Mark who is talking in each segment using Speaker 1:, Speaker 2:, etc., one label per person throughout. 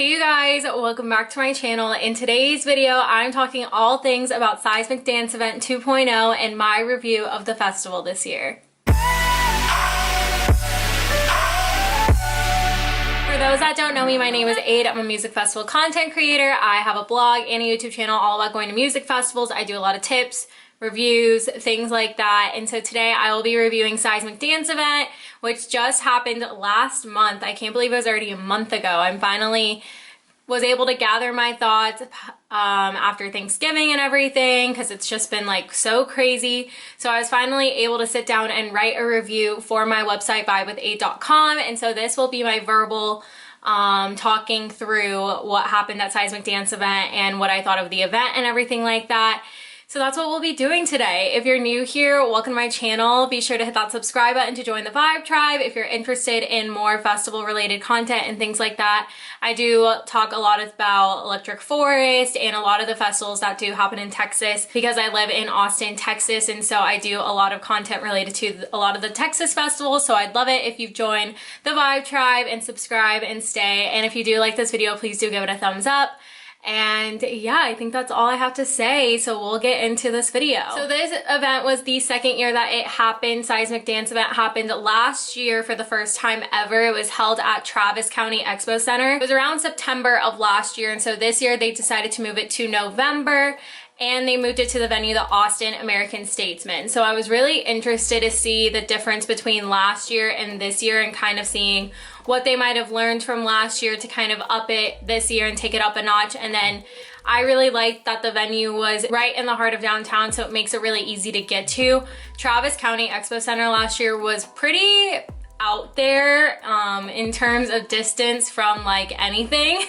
Speaker 1: Hey you guys, welcome back to my channel. In today's video, I'm talking all things about Seismic Dance Event 2.0 and my review of the festival this year. For those that don't know me, my name is Aid. I'm a music festival content creator. I have a blog and a YouTube channel all about going to music festivals. I do a lot of tips, reviews, things like that. And so today I will be reviewing Seismic Dance Event, which just happened last month. I can't believe it was already a month ago. I finally was able to gather my thoughts after Thanksgiving and everything, because it's just been like so crazy. So I was finally able to sit down and write a review for my website, Vibewathrib.com. And so this will be my verbal talking through what happened at Seismic Dance Event and what I thought of the event and everything like that. So that's what we'll be doing today. If you're new here, welcome to my channel. Be sure to hit that subscribe button to join the Vibe Tribe if you're interested in more festival related content and things like that. I do talk a lot about Electric Forest and a lot of the festivals that do happen in Texas because I live in Austin, Texas, and so I do a lot of content related to a lot of the Texas festivals. So I'd love it if you join the Vibe Tribe and subscribe and stay. And if you do like this video, please do give it a thumbs up. And yeah, I think that's all I have to say, so we'll get into this video. So this event was the second year that it happened. Seismic Dance Event happened last year for the first time ever. It was held at Travis County Expo Center. It was around September of last year, and so this year they decided to move it to November, and they moved it to the venue, the Austin American Statesman. So I was really interested to see the difference between last year and this year and kind of seeing what they might have learned from last year to kind of up it this year and take it up a notch. And then I really liked that the venue was right in the heart of downtown, so it makes it really easy to get to. Travis County Expo Center last year was pretty out there in terms of distance from like anything.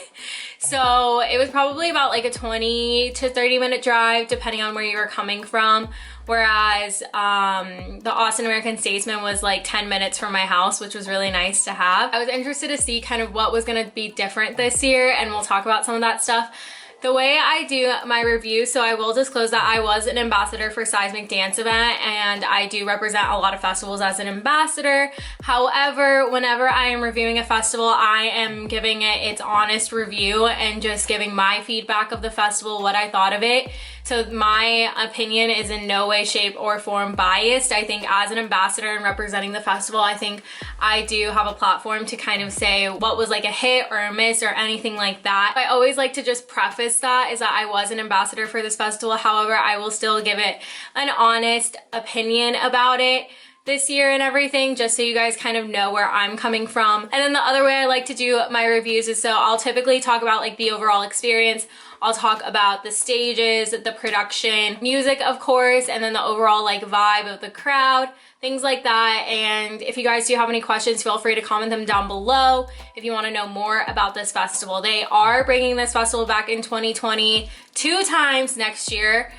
Speaker 1: So it was probably about like a 20 to 30 minute drive depending on where you were coming from. Whereas the Austin American Statesman was like 10 minutes from my house, which was really nice to have. I was interested to see kind of what was gonna be different this year, and we'll talk about some of that stuff. The way I do my review, so I will disclose that I was an ambassador for Seismic Dance Event, and I do represent a lot of festivals as an ambassador. However, whenever I am reviewing a festival, I am giving it its honest review and just giving my feedback of the festival, what I thought of it. So my opinion is in no way, shape, or form biased. I think as an ambassador and representing the festival, I think I do have a platform to kind of say what was like a hit or a miss or anything like that. I always like to just preface that is that I was an ambassador for this festival. However, I will still give it an honest opinion about it this year and everything, just so you guys kind of know where I'm coming from. And then the other way I like to do my reviews is, so I'll typically talk about like the overall experience. I'll talk about the stages, the production, music of course, and then the overall like vibe of the crowd, things like that. And if you guys do have any questions, feel free to comment them down below if you want to know more about this festival. They are bringing this festival back in 2020 2 times next year.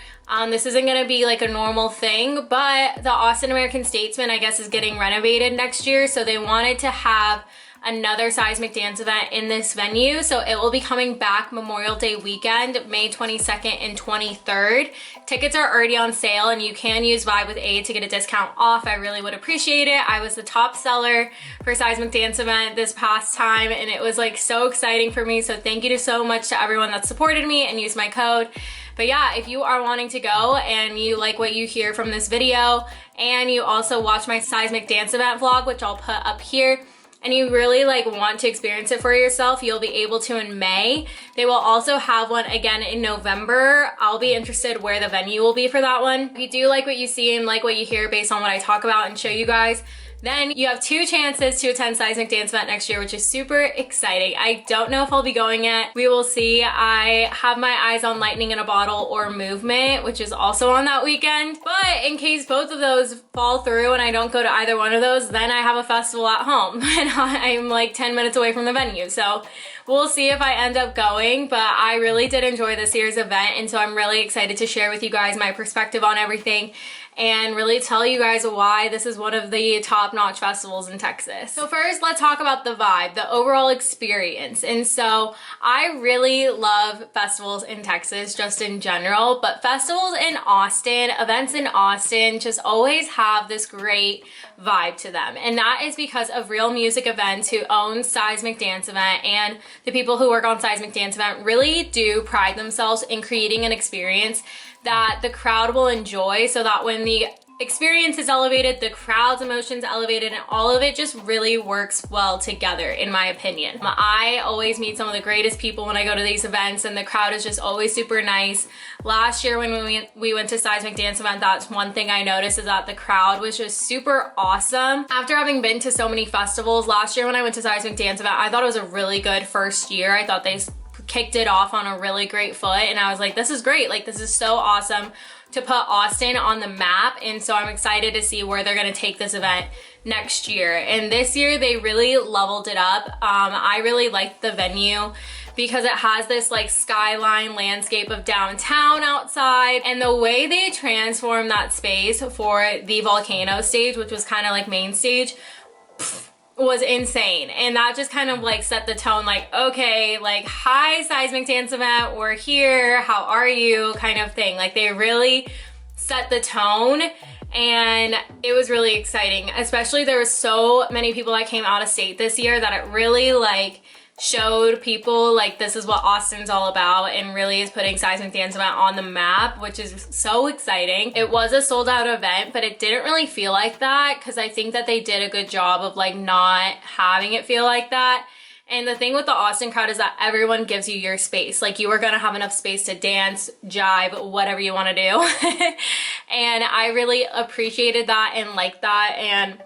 Speaker 1: This isn't gonna be like a normal thing, but the Austin American Statesman, I guess, is getting renovated next year, so they wanted to have another Seismic Dance Event in this venue. So it will be coming back Memorial Day weekend, May 22nd and 23rd. Tickets are already on sale, and you can use Vibe with Aid to get a discount off. I really would appreciate it. I was the top seller for Seismic Dance Event this past time, and it was like so exciting for me. So thank you so much to everyone that supported me and used my code. But yeah, if you are wanting to go and you like what you hear from this video, and you also watch my Seismic Dance Event vlog, which I'll put up here, and you really like want to experience it for yourself, you'll be able to in May. They will also have one again in November. I'll be interested where the venue will be for that one. If you do like what you see and like what you hear based on what I talk about and show you guys, then you have 2 chances to attend Seismic Dance Event next year, which is super exciting. I don't know if I'll be going yet. We will see. I have my eyes on Lightning in a Bottle or Movement, which is also on that weekend. But in case both of those fall through and I don't go to either one of those, then I have a festival at home and I'm like 10 minutes away from the venue. So we'll see if I end up going, but I really did enjoy this year's event, and so I'm really excited to share with you guys my perspective on everything and really tell you guys why this is one of the top-notch festivals in Texas. So first, let's talk about the vibe, the overall experience. And so I really love festivals in Texas just in general, but festivals in Austin, events in Austin just always have this great vibe to them. And that is because of Real Music Events, who owns Seismic Dance Event, and the people who work on Seismic Dance Event really do pride themselves in creating an experience that the crowd will enjoy, so that when the experience is elevated, the crowd's emotions elevated, and all of it just really works well together, in my opinion. I always meet some of the greatest people when I go to these events, and the crowd is just always super nice. Last year when we went to Seismic Dance Event, that's one thing I noticed, is that the crowd was just super awesome. After having been to so many festivals, last year when I went to Seismic Dance Event, I thought it was a really good first year. I thought they kicked it off on a really great foot, and I was like, this is great. Like, this is so awesome to put Austin on the map. And so I'm excited to see where they're gonna take this event next year. And this year they really leveled it up. I really liked the venue because it has this like skyline landscape of downtown outside, and the way they transformed that space for the volcano stage, which was kind of like main stage, was insane. And that just kind of like set the tone, like, okay, like, hi Seismic Dance Event, we're here, how are you, kind of thing. Like, they really set the tone, and it was really exciting. Especially there was so many people that came out of state this year that it really like showed people like this is what Austin's all about, and really is putting Seismic Dance Event on the map, which is so exciting. It was a sold out event, but it didn't really feel like that, because I think that they did a good job of like not having it feel like that. And the thing with the Austin crowd is that everyone gives you your space. Like, you are gonna have enough space to dance, jive, whatever you wanna do. And I really appreciated that and liked that. And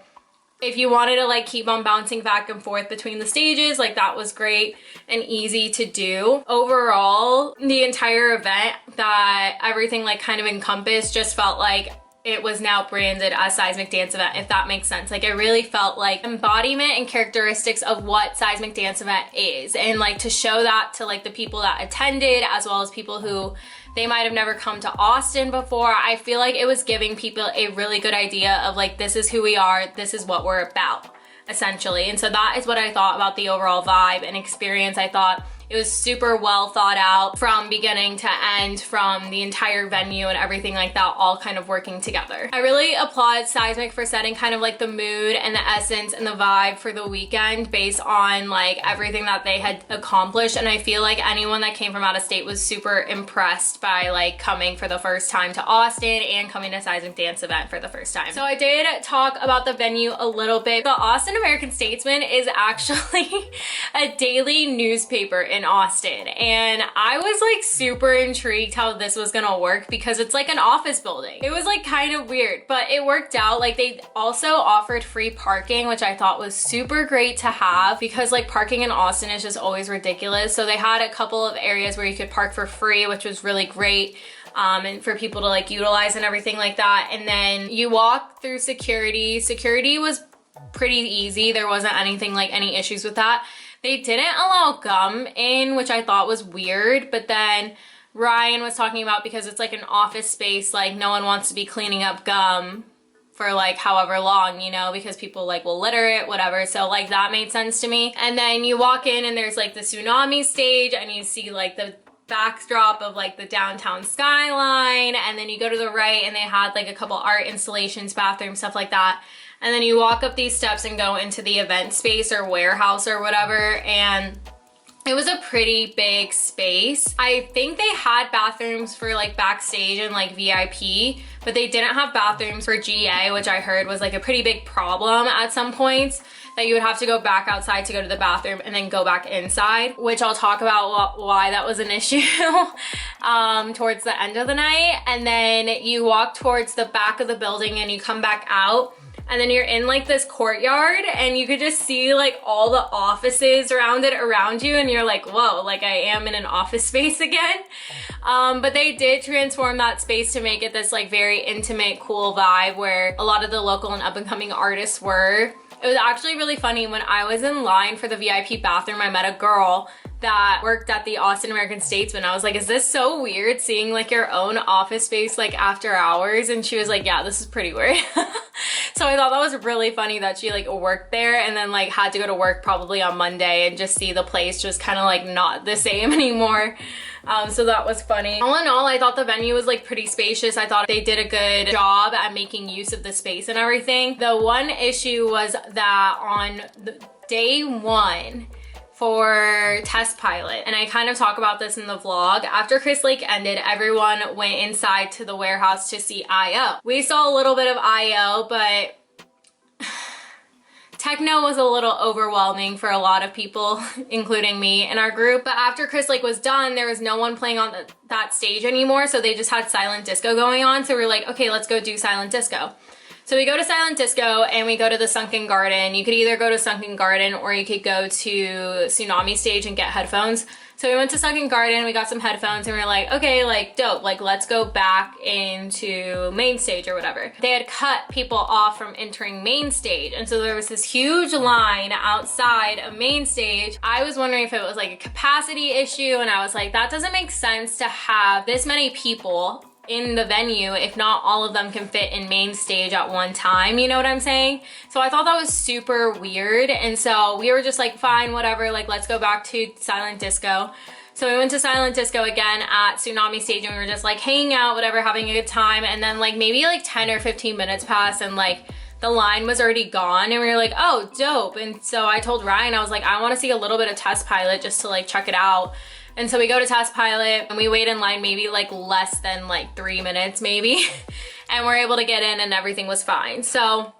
Speaker 1: if you wanted to like keep on bouncing back and forth between the stages, like, that was great and easy to do. Overall, the entire event, that everything like kind of encompassed, just felt like it was now branded as Seismic Dance Event, if that makes sense. Like, it really felt like embodiment and characteristics of what Seismic Dance Event is, and like to show that to like the people that attended, as well as people who they might have never come to Austin before. I feel like it was giving people a really good idea of like, this is who we are, this is what we're about, essentially. And so that is what I thought about the overall vibe and experience. I thought it was super well thought out from beginning to end, from the entire venue and everything like that, all kind of working together. I really applaud Seismic for setting kind of like the mood and the essence and the vibe for the weekend based on like everything that they had accomplished. And I feel like anyone that came from out of state was super impressed by like coming for the first time to Austin and coming to Seismic Dance Event for the first time. So I did talk about the venue a little bit. The Austin American-Statesman is actually a daily newspaper in Austin, and I was like super intrigued how this was gonna work, because it's like an office building. It was like kind of weird, but it worked out. Like, they also offered free parking, which I thought was super great to have, because like parking in Austin is just always ridiculous. So they had a couple of areas where you could park for free, which was really great. And for people to like utilize and everything like that. And then you walk through security. Security was pretty easy. There wasn't anything like any issues with that. They didn't allow gum in, which I thought was weird, but then Ryan was talking about, because it's like an office space, like no one wants to be cleaning up gum for like however long, you know, because people like will litter it, whatever. So like that made sense to me. And then you walk in and there's like the tsunami stage, and you see like the backdrop of like the downtown skyline, and then you go to the right and they had like a couple art installations, bathrooms, stuff like that. And then you walk up these steps and go into the event space or warehouse or whatever, and it was a pretty big space. I think they had bathrooms for like backstage and like VIP, but they didn't have bathrooms for GA, which I heard was like a pretty big problem at some points, that you would have to go back outside to go to the bathroom and then go back inside, which I'll talk about why that was an issue towards the end of the night. And then you walk towards the back of the building and you come back out, and then you're in like this courtyard, and you could just see like all the offices surrounded around you, and you're like, whoa, like I am in an office space again. But they did transform that space to make it this like very intimate, cool vibe where a lot of the local and up and coming artists were. It was actually really funny. When I was in line for the VIP bathroom, I met a girl that worked at the Austin American-Statesman. I was like, is this so weird seeing like your own office space like after hours? And she was like, yeah, this is pretty weird. So I thought that was really funny that she like worked there and then like had to go to work probably on Monday and just see the place just kind of like not the same anymore. So that was funny. All in all, I thought the venue was like pretty spacious. I thought they did a good job at making use of the space and everything. The one issue was that on day one, for test pilot, and I kind of talk about this in the vlog, after Chris Lake ended, everyone went inside to the warehouse to see IO. We saw a little bit of IO, but techno was a little overwhelming for a lot of people, including me in our group. But after Chris Lake was done, there was no one playing on that stage anymore, so they just had silent disco going on. So we were like, okay, let's go do silent disco. So we go to silent disco and we go to the Sunken Garden. You could either go to Sunken Garden or you could go to Tsunami Stage and get headphones. So we went to Sunken Garden, we got some headphones, and we were like, okay, like dope, like let's go back into main stage or whatever. They had cut people off from entering main stage, and so there was this huge line outside of main stage. I was wondering if it was like a capacity issue, and I was like, that doesn't make sense to have this many people in the venue if not all of them can fit in main stage at one time, you know what I'm saying? So I thought that was super weird, and so we were just like, fine, whatever, like let's go back to silent disco. So we went to silent disco again at Tsunami Stage, and we were just like hanging out, whatever, having a good time. And then like maybe like 10 or 15 minutes passed, and like the line was already gone, and we were like, oh, dope. And so I told Ryan, I was like, I want to see a little bit of test pilot just to like check it out. And so we go to test pilot and we wait in line maybe like less than like 3 minutes maybe. And we're able to get in and everything was fine. So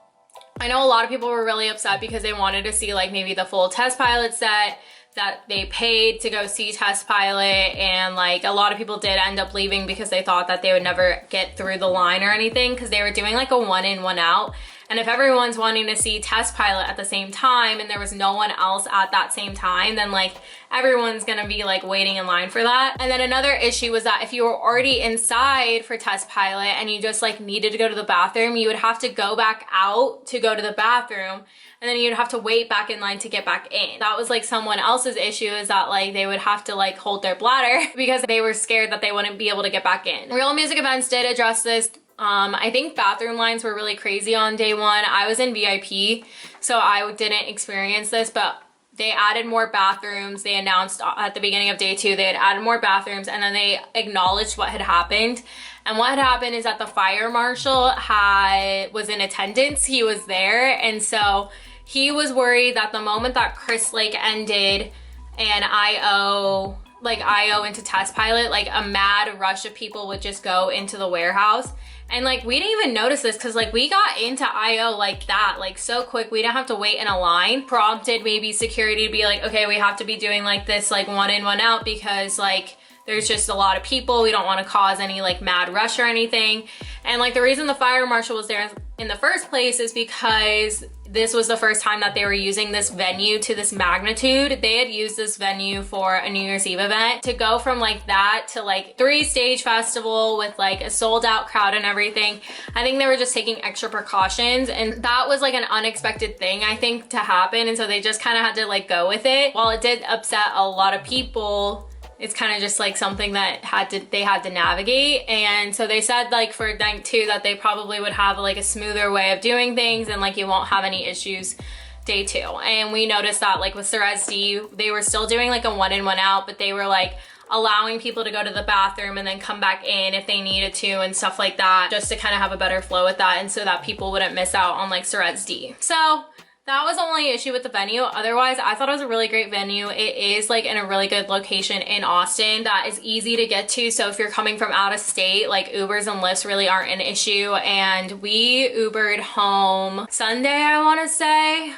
Speaker 1: I know a lot of people were really upset because they wanted to see like maybe the full test pilot set, that they paid to go see test pilot, and like a lot of people did end up leaving because they thought that they would never get through the line or anything, because they were doing like a 1 in 1 out. And if everyone's wanting to see test pilot at the same time and there was no one else at that same time, then like everyone's gonna be like waiting in line for that. And then another issue was that if you were already inside for test pilot and you just like needed to go to the bathroom, you would have to go back out to go to the bathroom, and then you'd have to wait back in line to get back in. That was like someone else's issue, is that like they would have to like hold their bladder because they were scared that they wouldn't be able to get back in. Real Music Events did address this. I think bathroom lines were really crazy on day one. I was in VIP, so I didn't experience this, but they added more bathrooms. They announced at the beginning of day 2, they had added more bathrooms, and then they acknowledged what had happened. And what had happened is that the fire marshal was in attendance. He was there, and so he was worried that the moment that Chris Lake ended and IO into test pilot, like a mad rush of people would just go into the warehouse. And like we didn't even notice this because like we got into IO like that, like so quick. We didn't have to wait in a line. Prompted maybe security to be like, okay, we have to be doing like this like 1 in 1 out because like there's just a lot of people. We don't want to cause any like mad rush or anything. And like the reason the fire marshal was there in the first place is because this was the first time that they were using this venue to this magnitude. They had used this venue for a New Year's Eve event. To go from like that to like 3-stage festival with like a sold out crowd and everything, I think they were just taking extra precautions, and that was like an unexpected thing I think to happen, and so they just kind of had to like go with it. While it did upset a lot of people, it's kind of just like something that they had to navigate. And so they said like for night 2 that they probably would have like a smoother way of doing things, and like you won't have any issues day 2. And we noticed that like with Ceres D, they were still doing like a 1 in 1 out, but they were like allowing people to go to the bathroom and then come back in if they needed to and stuff like that, just to kind of have a better flow with that, and so that people wouldn't miss out on like Ceres D. So that was the only issue with the venue. Otherwise, I thought it was a really great venue. It is like in a really good location in Austin that is easy to get to. So if you're coming from out of state, like Ubers and Lyfts really aren't an issue. And we Ubered home Sunday, I want to say.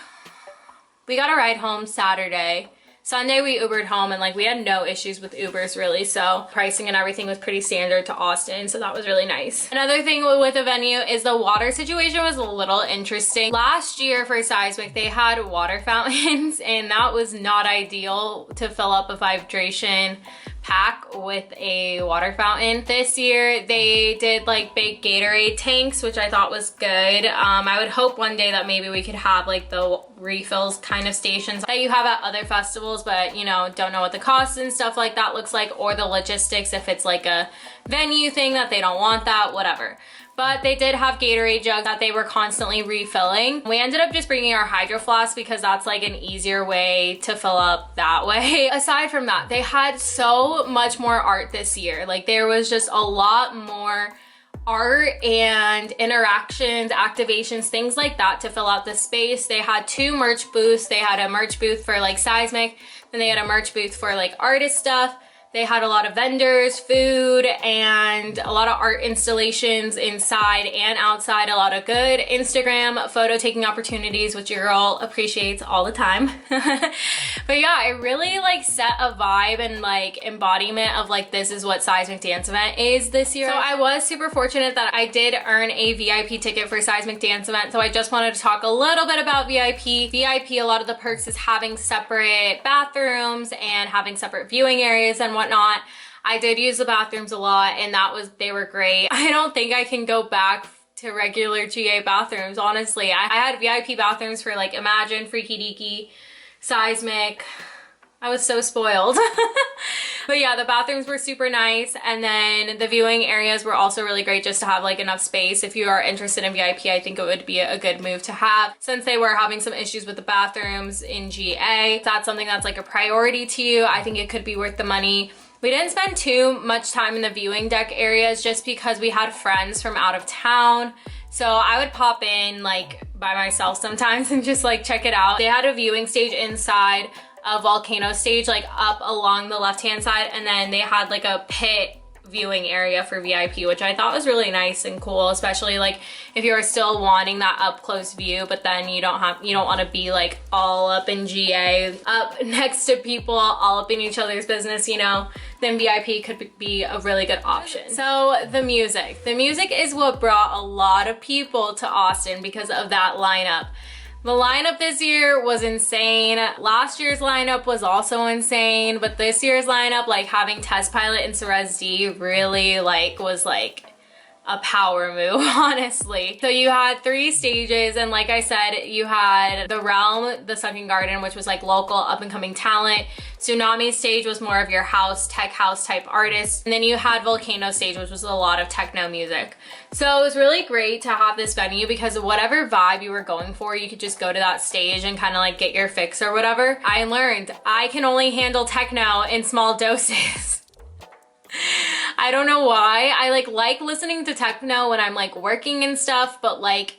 Speaker 1: We got a ride home Saturday. Sunday we Ubered home, and like we had no issues with Ubers really, so pricing and everything was pretty standard to Austin, so that was really nice. Another thing with the venue is the water situation was a little interesting. Last year for Seismic, they had water fountains, and that was not ideal to fill up a Vibedration pack with a water fountain. This year they did like big Gatorade tanks, which I thought was good. I would hope one day that maybe we could have like the refills kind of stations that you have at other festivals, but you know, don't know what the cost and stuff like that looks like, or the logistics if it's like a venue thing that they don't want that, whatever. But they did have Gatorade jugs that they were constantly refilling. We ended up just bringing our Hydro Flask because that's like an easier way to fill up that way. Aside from that, they had so much more art this year. Like there was just a lot more art and interactions, activations, things like that to fill out the space. They had 2 merch booths. They had a merch booth for like Seismic, then they had a merch booth for like artist stuff. They had a lot of vendors, food, and a lot of art installations inside and outside. A lot of good Instagram photo taking opportunities, which your girl appreciates all the time. But yeah, it really like set a vibe and like embodiment of like, this is what Seismic Dance Event is this year. So I was super fortunate that I did earn a VIP ticket for Seismic Dance Event. So I just wanted to talk a little bit about VIP. VIP, a lot of the perks is having separate bathrooms and having separate viewing areas and whatnot. I did use the bathrooms a lot and they were great. I don't think I can go back to regular GA bathrooms, honestly. I had VIP bathrooms for like Imagine, Freaky Deaky, Seismic. I was so spoiled. But yeah, the bathrooms were super nice, and then the viewing areas were also really great just to have like enough space. If you are interested in VIP, I think it would be a good move to have, since they were having some issues with the bathrooms in GA. If that's something that's like a priority to you, I think it could be worth the money. We didn't spend too much time in the viewing deck areas just because we had friends from out of town. So I would pop in like by myself sometimes and just like check it out. They had a viewing stage inside a volcano stage, like up along the left-hand side, and then they had like a pit viewing area for VIP, which I thought was really nice and cool, especially like if you're still wanting that up close view, but then you don't want to be like all up in GA, up next to people, all up in each other's business, you know, then VIP could be a really good option. So the music is what brought a lot of people to Austin because of that lineup. The lineup this year was insane. Last year's lineup was also insane, but this year's lineup, like having Test Pilot and Cerez D really was a power move, honestly. So you had 3 stages, and like I said, you had the Realm, the Sunken Garden, which was like local up and coming talent. Tsunami stage was more of your house, tech house type artists. And then you had Volcano stage, which was a lot of techno music. So it was really great to have this venue because whatever vibe you were going for, you could just go to that stage and kind of like get your fix or whatever. I learned I can only handle techno in small doses. I don't know why. I like listening to techno when I'm like working and stuff, but like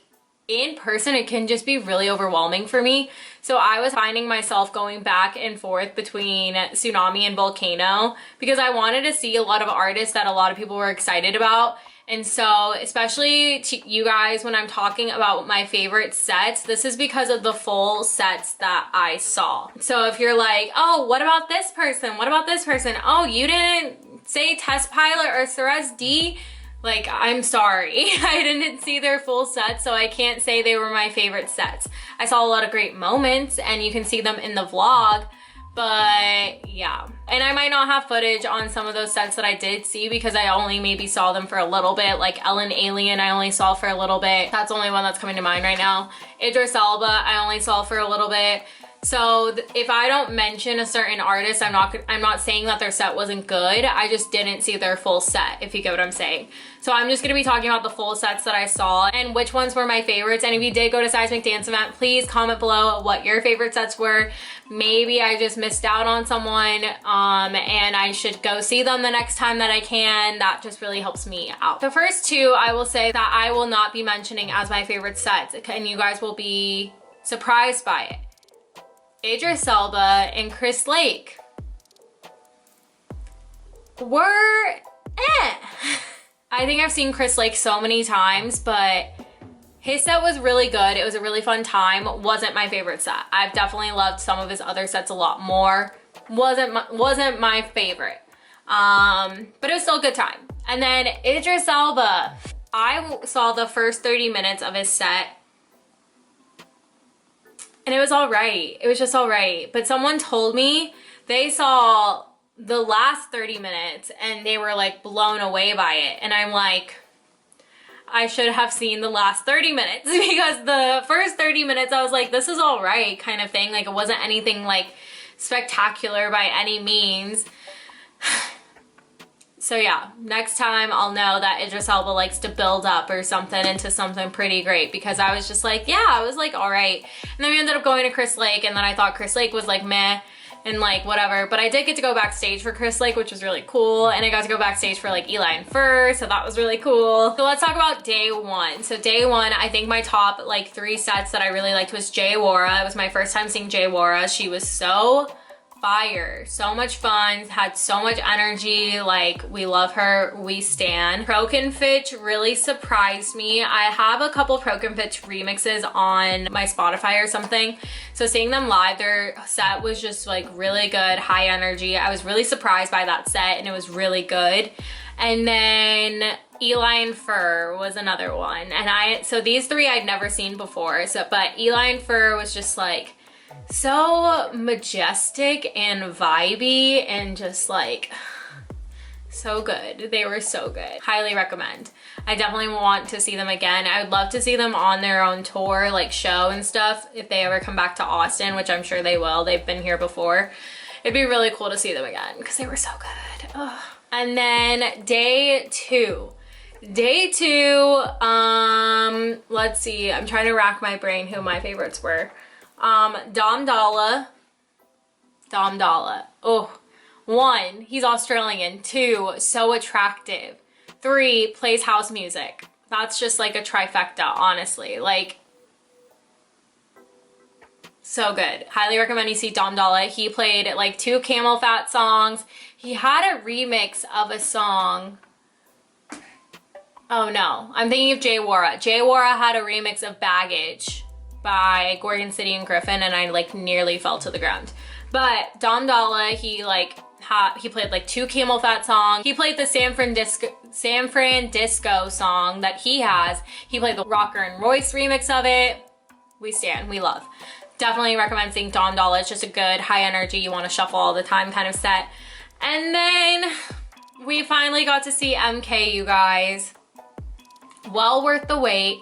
Speaker 1: in person it can just be really overwhelming for me. So I was finding myself going back and forth between Tsunami and Volcano because I wanted to see a lot of artists that a lot of people were excited about. And so especially to you guys, when I'm talking about my favorite sets, this is because of the full sets that I saw. So if you're like, oh, what about this person? What about this person? Oh, you didn't say Test Pilot or Cerez D? Like, I'm sorry. I didn't see their full set, so I can't say they were my favorite sets. I saw a lot of great moments, and you can see them in the vlog, but yeah. And I might not have footage on some of those sets that I did see because I only maybe saw them for a little bit. Like Ellen Alien, I only saw for a little bit. That's the only one that's coming to mind right now. Idris Elba, I only saw for a little bit. So if I don't mention a certain artist, I'm not saying that their set wasn't good. I just didn't see their full set, if you get what I'm saying. So I'm just gonna be talking about the full sets that I saw and which ones were my favorites. And if you did go to Seismic Dance Event, please comment below what your favorite sets were. Maybe I just missed out on someone and I should go see them the next time that I can. That just really helps me out. The first 2, I will say that I will not be mentioning as my favorite sets, and you guys will be surprised by it. Idris Elba and Chris Lake were I think I've seen Chris Lake so many times, but his set was really good. It was a really fun time. Wasn't my favorite set. I've definitely loved some of his other sets a lot more. Wasn't my favorite. But it was still a good time. And then Idris Elba, I saw the first 30 minutes of his set, and it was all right. It was just all right. But someone told me they saw the last 30 minutes and they were like blown away by it. And I'm like, I should have seen the last 30 minutes because the first 30 minutes I was like, this is all right kind of thing. Like it wasn't anything like spectacular by any means. So yeah, next time I'll know that Idris Elba likes to build up or something into something pretty great, because I was just like, yeah, I was like, all right. And then we ended up going to Chris Lake, and then I thought Chris Lake was like meh and like whatever, but I did get to go backstage for Chris Lake, which was really cool, and I got to go backstage for like Eli and Fur, so that was really cool. So let's talk about day one. So day one, I think my top like 3 sets that I really liked was Jay Wara. It was my first time seeing Jay Wara. She was so fire, so much fun, had so much energy. Like, we love her, we stan. Fitch really surprised me. I have a couple Fitch remixes on my Spotify or something, so seeing them live, their set was just like really good, high energy. I was really surprised by that set, and it was really good. And then Eli and Fur was another one, and so these 3 I'd never seen before, so but Eli and Fur was just like so majestic and vibey and just like so good. They were so good. Highly recommend. I definitely want to see them again. I would love to see them on their own tour, like show and stuff, if they ever come back to Austin, which I'm sure they will. They've been here before. It'd be really cool to see them again because they were so good. Ugh. And then day 2. Day 2, let's see. I'm trying to rack my brain who my favorites were. Dom Dalla. Oh, 1, he's Australian. 2, so attractive. 3, plays house music. That's just like a trifecta, honestly. Like, so good. Highly recommend you see Dom Dalla. He played like 2 Camel Fat songs. He had a remix of a song. Oh no, I'm thinking of Jay Wara. Jay Wara had a remix of Baggage by Gorgon City and Griffin, and I like nearly fell to the ground. But Dom Dalla, he played like 2 Camel Fat songs. He played the San Fran Disco song that he has. He played the Rocker and Royce remix of it. We stan, we love. Definitely recommend seeing Dom Dalla. It's just a good, high energy, you want to shuffle all the time kind of set. And then we finally got to see MK, you guys. Well worth the wait.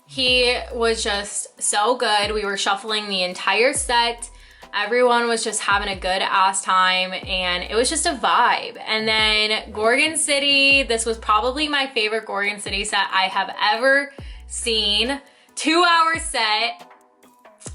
Speaker 1: He was just so good. We were shuffling the entire set. Everyone was just having a good ass time, and it was just a vibe. And then Gorgon City, this was probably my favorite Gorgon City set I have ever seen. 2-hour set.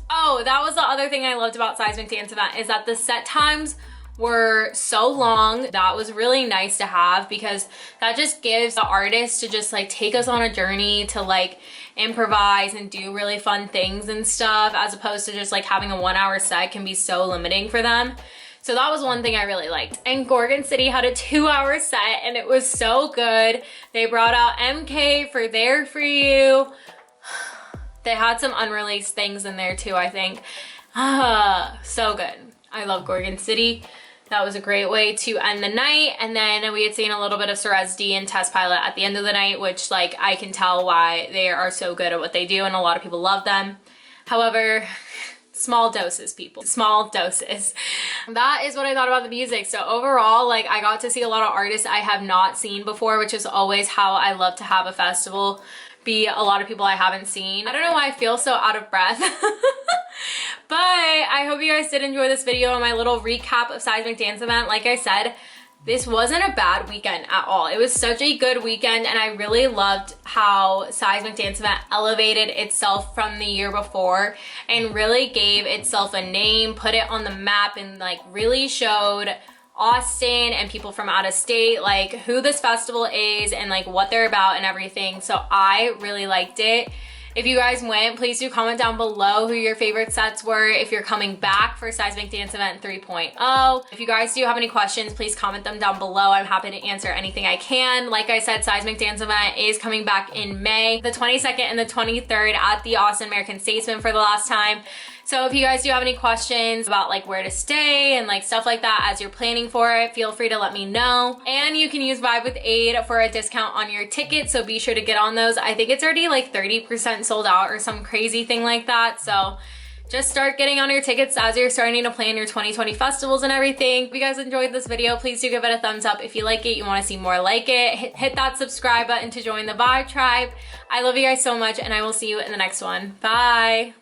Speaker 1: Oh, that was the other thing I loved about Seismic Dance Event, is that the set times were so long. That was really nice to have, because that just gives the artist to just like take us on a journey to like improvise and do really fun things and stuff, as opposed to just like having a 1-hour set can be so limiting for them. So that was one thing I really liked. And Gorgon City had a 2-hour set, and it was so good. They brought out MK for There For You. They had some unreleased things in there too, I think. So good. I love Gorgon City. That was a great way to end the night. And then we had seen a little bit of Cerez D and Test Pilot at the end of the night, which like I can tell why they are so good at what they do, and a lot of people love them. However, small doses, people, small doses. That is what I thought about the music. So overall, like, I got to see a lot of artists I have not seen before, which is always how I love to have a festival, be a lot of people I haven't seen. I don't know why I feel so out of breath. But I hope you guys did enjoy this video and my little recap of Seismic Dance Event. Like I said, this wasn't a bad weekend at all. It was such a good weekend, and I really loved how Seismic Dance Event elevated itself from the year before and really gave itself a name, put it on the map, and like really showed Austin and people from out of state like who this festival is and like what they're about and everything. So I really liked it. If you guys went, please do comment down below who your favorite sets were, if you're coming back for Seismic Dance Event 3.0. If you guys do have any questions, please comment them down below. I'm happy to answer anything I can. Like I said, Seismic Dance Event is coming back in May, the 22nd and the 23rd at the Austin American Statesman for the last time. So if you guys do have any questions about like where to stay and like stuff like that as you're planning for it, feel free to let me know. And you can use Vibe with Aid for a discount on your ticket, so be sure to get on those. I think it's already like 30% sold out or some crazy thing like that. So just start getting on your tickets as you're starting to plan your 2020 festivals and everything. If you guys enjoyed this video, please do give it a thumbs up. If you like it, you want to see more like it, hit that subscribe button to join the Vibe Tribe. I love you guys so much, and I will see you in the next one. Bye.